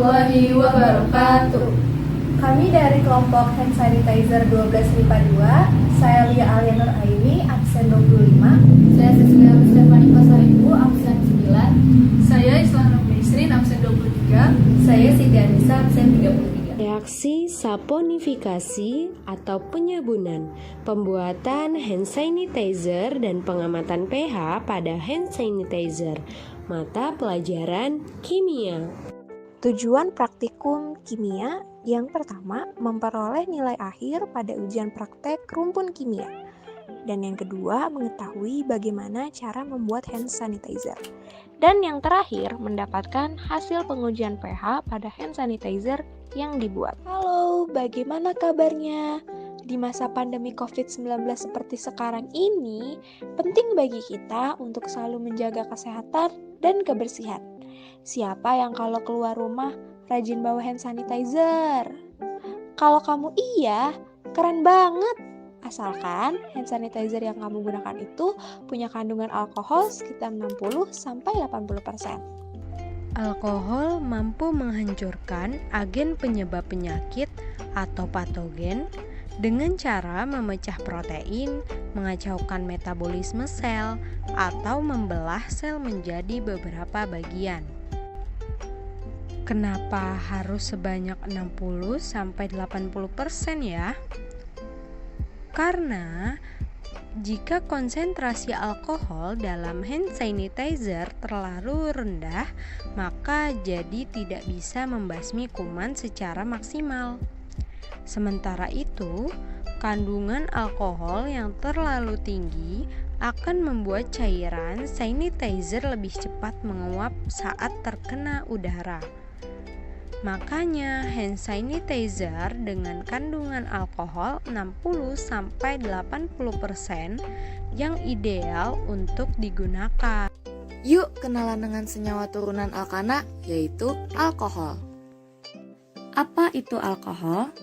warahmatullahi wabarakatuh. Kami dari kelompok hand sanitizer 12 MIPA 2. Saya Lia Alia Nur Aini, absen 25. Saya Cecilia Stefani Pasaribu, absen 9. Saya Islam Nesrin, absen 23. Saya Siti Anissa, absen 33. Reaksi saponifikasi atau penyabunan, pembuatan hand sanitizer dan pengamatan pH pada hand sanitizer, mata pelajaran kimia. Tujuan praktikum kimia yang pertama, memperoleh nilai akhir pada ujian praktek rumpun kimia. Dan yang kedua, mengetahui bagaimana cara membuat hand sanitizer. Dan yang terakhir, mendapatkan hasil pengujian pH pada hand sanitizer yang dibuat. Halo, bagaimana kabarnya? Di masa pandemi COVID-19 seperti sekarang ini, penting bagi kita untuk selalu menjaga kesehatan dan kebersihan. Siapa yang kalau keluar rumah rajin bawa hand sanitizer? Kalau kamu iya, keren banget. Asalkan hand sanitizer yang kamu gunakan itu punya kandungan alkohol sekitar 60-80%. Alkohol mampu menghancurkan agen penyebab penyakit atau patogen dengan cara memecah protein, mengacaukan metabolisme sel, atau membelah sel menjadi beberapa bagian. Kenapa harus sebanyak 60-80% ya? Karena jika konsentrasi alkohol dalam hand sanitizer terlalu rendah, maka jadi tidak bisa membasmi kuman secara maksimal. Sementara itu, kandungan alkohol yang terlalu tinggi akan membuat cairan sanitizer lebih cepat menguap saat terkena udara. Makanya hand sanitizer dengan kandungan alkohol 60-80% yang ideal untuk digunakan. Yuk kenalan dengan senyawa turunan alkana, yaitu alkohol. Apa itu alkohol?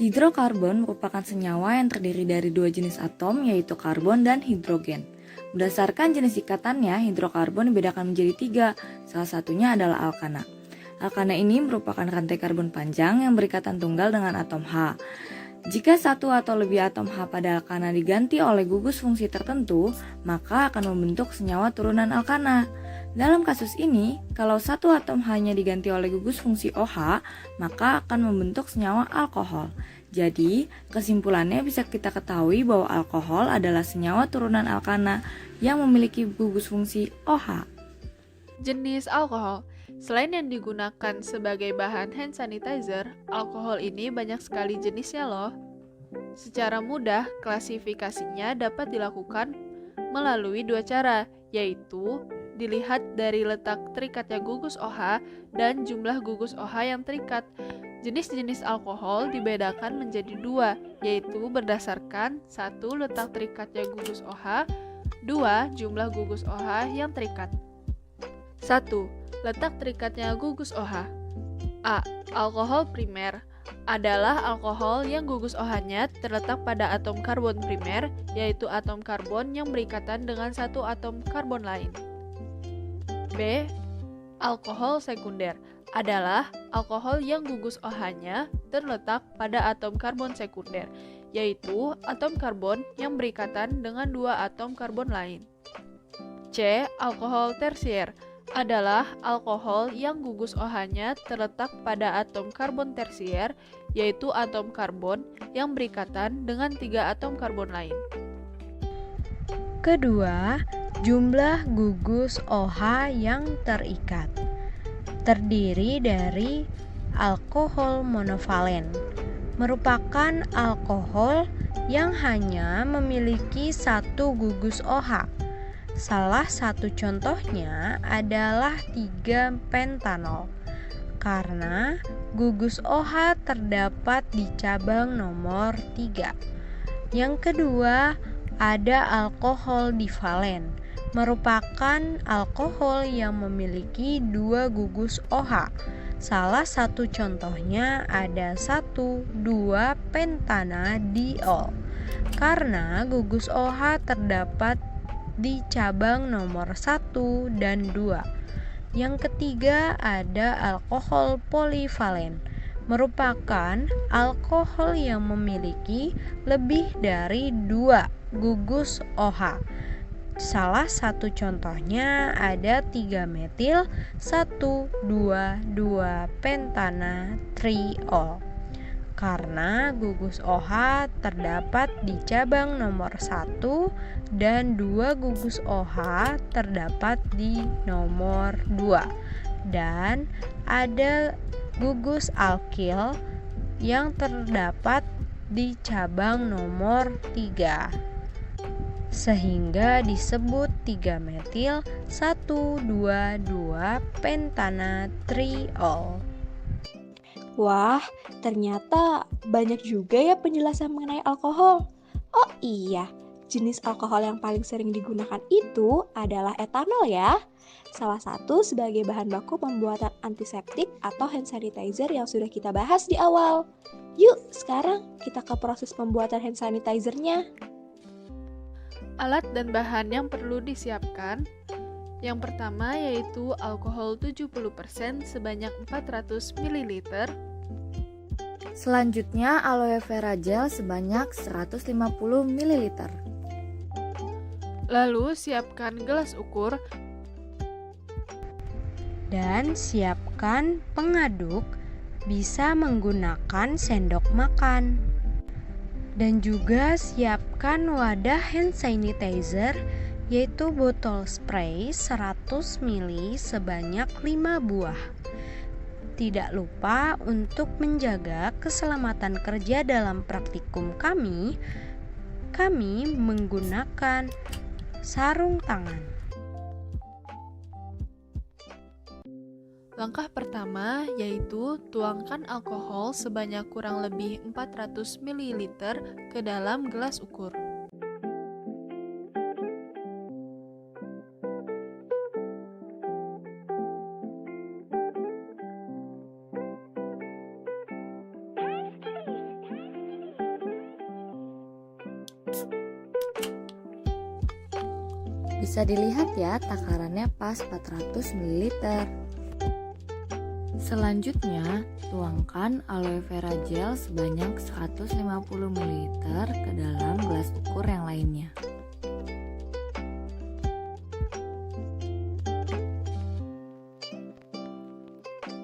Hidrokarbon merupakan senyawa yang terdiri dari dua jenis atom, yaitu karbon dan hidrogen. Berdasarkan jenis ikatannya, hidrokarbon dibedakan menjadi 3, salah satunya adalah alkana. Alkana ini merupakan rantai karbon panjang yang berikatan tunggal dengan atom H. Jika satu atau lebih atom H pada alkana diganti oleh gugus fungsi tertentu, maka akan membentuk senyawa turunan alkana. Dalam kasus ini, kalau satu atom H-nya diganti oleh gugus fungsi OH, maka akan membentuk senyawa alkohol. Jadi, kesimpulannya bisa kita ketahui bahwa alkohol adalah senyawa turunan alkana yang memiliki gugus fungsi OH. Jenis alkohol. Selain yang digunakan sebagai bahan hand sanitizer, alkohol ini banyak sekali jenisnya loh. Secara mudah, klasifikasinya dapat dilakukan melalui dua cara, yaitu dilihat dari letak terikatnya gugus OH dan jumlah gugus OH yang terikat. Jenis-jenis alkohol dibedakan menjadi dua, yaitu berdasarkan 1. Letak terikatnya gugus OH, 2. Jumlah gugus OH yang terikat. 1. Letak terikatnya gugus OH. A. Alkohol primer adalah alkohol yang gugus OH-nya terletak pada atom karbon primer, yaitu atom karbon yang berikatan dengan satu atom karbon lain. B. Alkohol sekunder adalah alkohol yang gugus OH-nya terletak pada atom karbon sekunder, yaitu atom karbon yang berikatan dengan dua atom karbon lain. C. Alkohol tersier adalah alkohol yang gugus OH-nya terletak pada atom karbon tersier, yaitu atom karbon yang berikatan dengan tiga atom karbon lain. Kedua, jumlah gugus OH yang terikat terdiri dari alkohol monovalen, merupakan alkohol yang hanya memiliki satu gugus OH. Salah satu contohnya adalah 3-pentanol, karena gugus OH terdapat di cabang nomor 3. Yang kedua, ada alkohol divalen, merupakan alkohol yang memiliki dua gugus OH. Salah satu contohnya ada 1,2-pentanadiol, karena gugus OH terdapat di cabang nomor 1 dan 2. Yang ketiga ada alkohol polivalen, merupakan alkohol yang memiliki lebih dari 2 gugus OH. Salah satu contohnya ada 3-metil 1,2,2 pentanatriol. Karena gugus OH terdapat di cabang nomor 1 dan 2 gugus OH terdapat di nomor 2. Dan ada gugus alkil yang terdapat di cabang nomor 3. Sehingga disebut 3-metil 1,2,2 pentanatriol. Wah, ternyata banyak juga ya penjelasan mengenai alkohol. Oh iya, jenis alkohol yang paling sering digunakan itu adalah etanol ya. Salah satu sebagai bahan baku pembuatan antiseptik atau hand sanitizer yang sudah kita bahas di awal. Yuk, sekarang kita ke proses pembuatan hand sanitizer-nya. Alat dan bahan yang perlu disiapkan. Yang pertama yaitu alkohol 70% sebanyak 400 ml. Selanjutnya aloe vera gel sebanyak 150 ml. Lalu siapkan gelas ukur Dan siapkan pengaduk, bisa menggunakan sendok makan. Dan juga siapkan wadah hand sanitizer, yaitu botol spray 100 ml sebanyak 5 buah. Tidak lupa untuk menjaga keselamatan kerja dalam praktikum kami menggunakan sarung tangan. Langkah pertama yaitu tuangkan alkohol sebanyak kurang lebih 400 ml ke dalam gelas ukur. Bisa dilihat ya, takarannya pas 400 ml. Selanjutnya, tuangkan aloe vera gel sebanyak 150 ml ke dalam gelas ukur yang lainnya.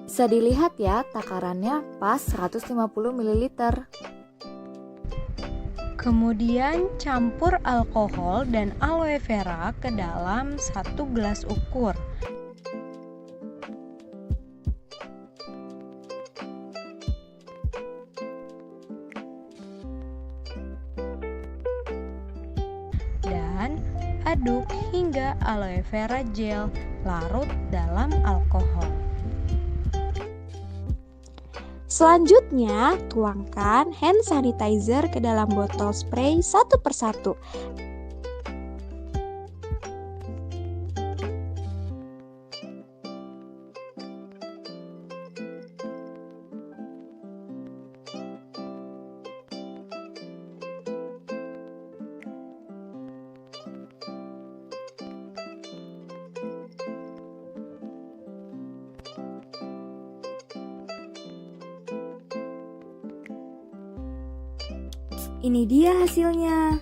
Bisa dilihat ya, takarannya pas 150 ml. Kemudian campur alkohol dan aloe vera ke dalam 1 gelas ukur. Dan aduk hingga aloe vera gel larut dalam alkohol. Selanjutnya, tuangkan hand sanitizer ke dalam botol spray satu persatu. Ini dia hasilnya.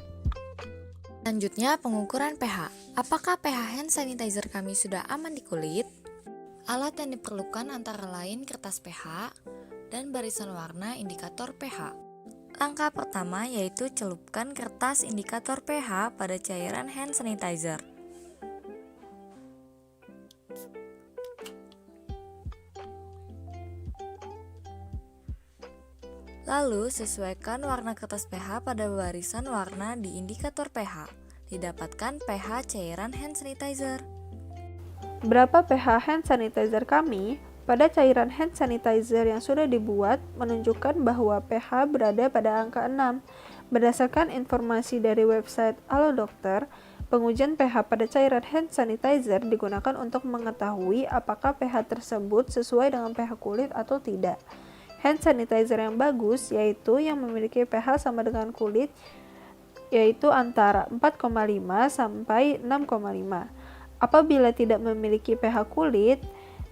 Selanjutnya pengukuran pH. Apakah pH hand sanitizer kami sudah aman di kulit? Alat yang diperlukan antara lain kertas pH dan barisan warna indikator pH. Langkah pertama yaitu celupkan kertas indikator pH pada cairan hand sanitizer. Lalu, sesuaikan warna kertas pH pada barisan warna di indikator pH. Didapatkan pH cairan hand sanitizer. Berapa pH hand sanitizer kami? Pada cairan hand sanitizer yang sudah dibuat, menunjukkan bahwa pH berada pada angka 6. Berdasarkan informasi dari website Halo Dokter, pengujian pH pada cairan hand sanitizer digunakan untuk mengetahui apakah pH tersebut sesuai dengan pH kulit atau tidak. Hand sanitizer yang bagus yaitu yang memiliki pH sama dengan kulit, yaitu antara 4,5 sampai 6,5. Apabila tidak memiliki pH kulit,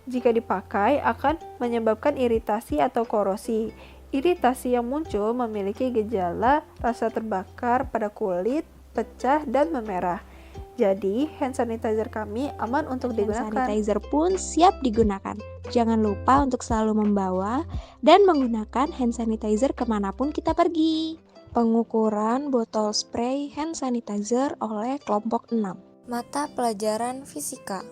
Jika dipakai akan menyebabkan iritasi atau korosi. Iritasi yang muncul memiliki gejala rasa terbakar pada kulit, pecah, dan memerah. Jadi, hand sanitizer kami aman untuk Hand digunakan. sanitizer pun siap digunakan. Jangan lupa untuk selalu membawa dan menggunakan hand sanitizer kemanapun kita pergi. Pengukuran botol spray hand sanitizer oleh kelompok 6. Mata pelajaran fisika.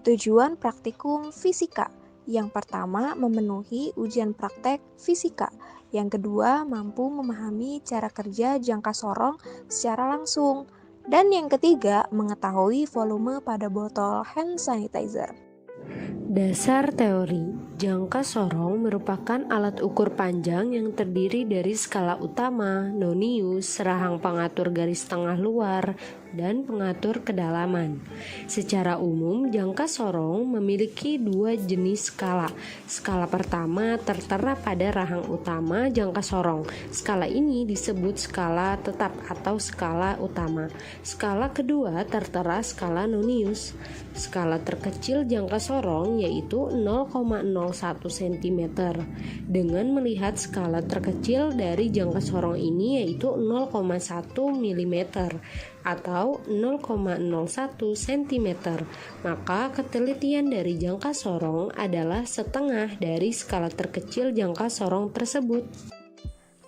Tujuan praktikum fisika. Yang pertama, memenuhi ujian praktek fisika. Yang kedua, mampu memahami cara kerja jangka sorong secara langsung. Dan yang ketiga, mengetahui volume pada botol hand sanitizer. Dasar teori, jangka sorong merupakan alat ukur panjang yang terdiri dari skala utama, nonius, rahang pengatur garis tengah luar, dan pengatur kedalaman. Secara umum, jangka sorong memiliki dua jenis skala. Skala pertama tertera pada rahang utama jangka sorong. Skala ini disebut skala tetap atau skala utama. Skala kedua tertera skala nonius. Skala terkecil jangka sorong yaitu 0,01 cm. Dengan melihat skala terkecil dari jangka sorong ini yaitu 0,1 mm atau 0,01 cm, maka ketelitian dari jangka sorong adalah setengah dari skala terkecil jangka sorong tersebut.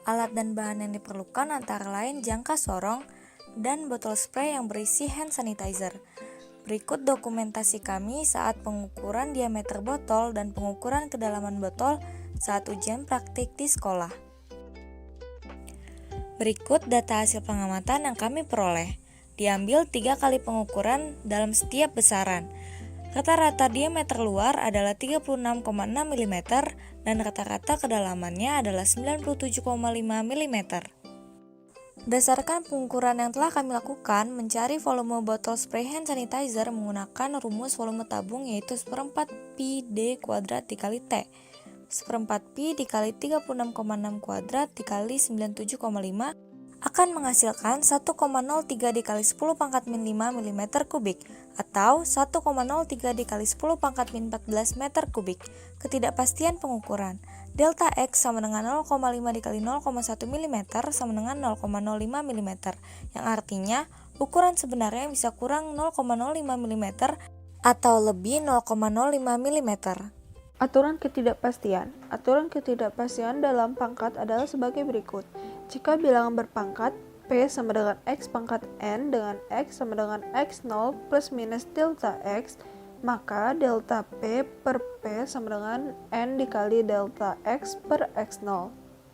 Alat dan bahan yang diperlukan antara lain jangka sorong dan botol spray yang berisi hand sanitizer. Berikut dokumentasi kami saat pengukuran diameter botol dan pengukuran kedalaman botol saat ujian praktik di sekolah. Berikut data hasil pengamatan yang kami peroleh. Diambil 3 kali pengukuran dalam setiap besaran. Rata-rata diameter luar adalah 36,6 mm dan rata-rata kedalamannya adalah 97,5 mm. Berdasarkan pengukuran yang telah kami lakukan, mencari volume botol spray hand sanitizer menggunakan rumus volume tabung yaitu 1/4 pi D kuadrat dikali T. 1/4 pi dikali 36,6 kuadrat dikali 97,5 akan menghasilkan 1,03 dikali 10 pangkat min 5 mm kubik atau 1,03 dikali 10 pangkat min 14 meter kubik. Ketidakpastian pengukuran. Delta X sama dengan 0,5 dikali 0,1 mm sama dengan 0,05 mm, yang artinya ukuran sebenarnya bisa kurang 0,05 mm atau lebih 0,05 mm. Aturan ketidakpastian. Aturan ketidakpastian dalam pangkat adalah sebagai berikut. Jika bilangan berpangkat P sama dengan X pangkat N dengan X sama dengan X0 plus minus delta X, maka delta P per P sama dengan N dikali delta X per X0.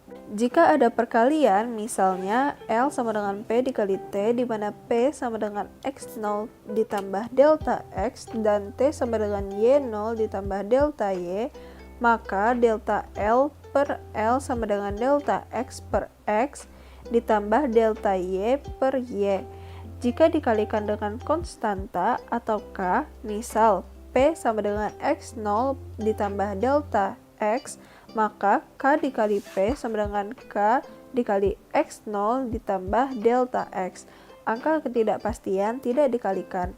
Jika ada perkalian, misalnya L sama dengan P dikali T, di mana P sama dengan X0 ditambah delta X dan T sama dengan Y0 ditambah delta Y, maka delta L per L sama dengan delta X per X ditambah delta Y per Y. Jika dikalikan dengan konstanta atau K, misal P sama dengan X0 ditambah delta X, maka K dikali P sama dengan K dikali X0 ditambah delta X. Angka ketidakpastian tidak dikalikan.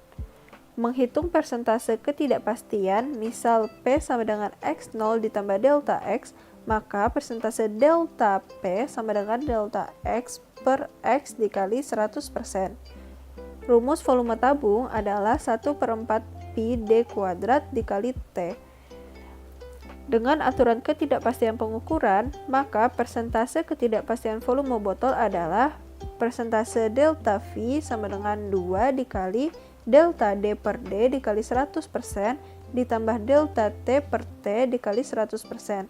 Menghitung persentase ketidakpastian, misal P sama dengan X0 ditambah delta X, maka persentase delta P sama dengan delta X per X dikali 100%. Rumus volume tabung adalah 1/4 pi D kuadrat dikali T. Dengan aturan ketidakpastian pengukuran, maka persentase ketidakpastian volume botol adalah persentase delta V sama dengan 2 dikali delta D per D dikali 100% ditambah delta T per T dikali 100%.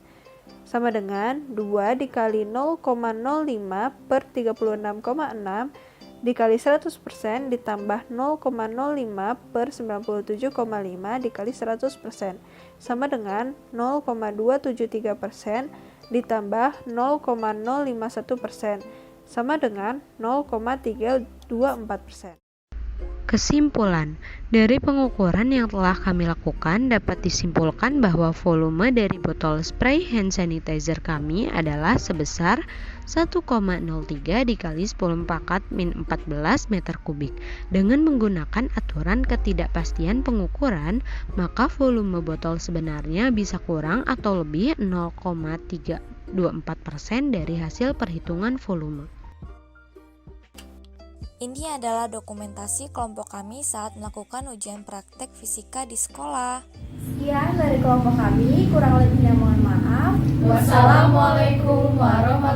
Sama dengan 2 dikali 0,05 per 36,6 dikali 100% ditambah 0,05 per 97,5 dikali 100% sama dengan 0,273% ditambah 0,051% sama dengan 0,324%. Kesimpulan, dari pengukuran yang telah kami lakukan dapat disimpulkan bahwa volume dari botol spray hand sanitizer kami adalah sebesar 1,03 dikali 10⁻⁴ meter kubik. Dengan menggunakan aturan ketidakpastian pengukuran, maka volume botol sebenarnya bisa kurang atau lebih 0,324% dari hasil perhitungan volume. Ini adalah dokumentasi kelompok kami saat melakukan ujian praktek fisika di sekolah. Sekian dari kelompok kami, kurang lebihnya mohon maaf. Wassalamualaikum warahmatullahi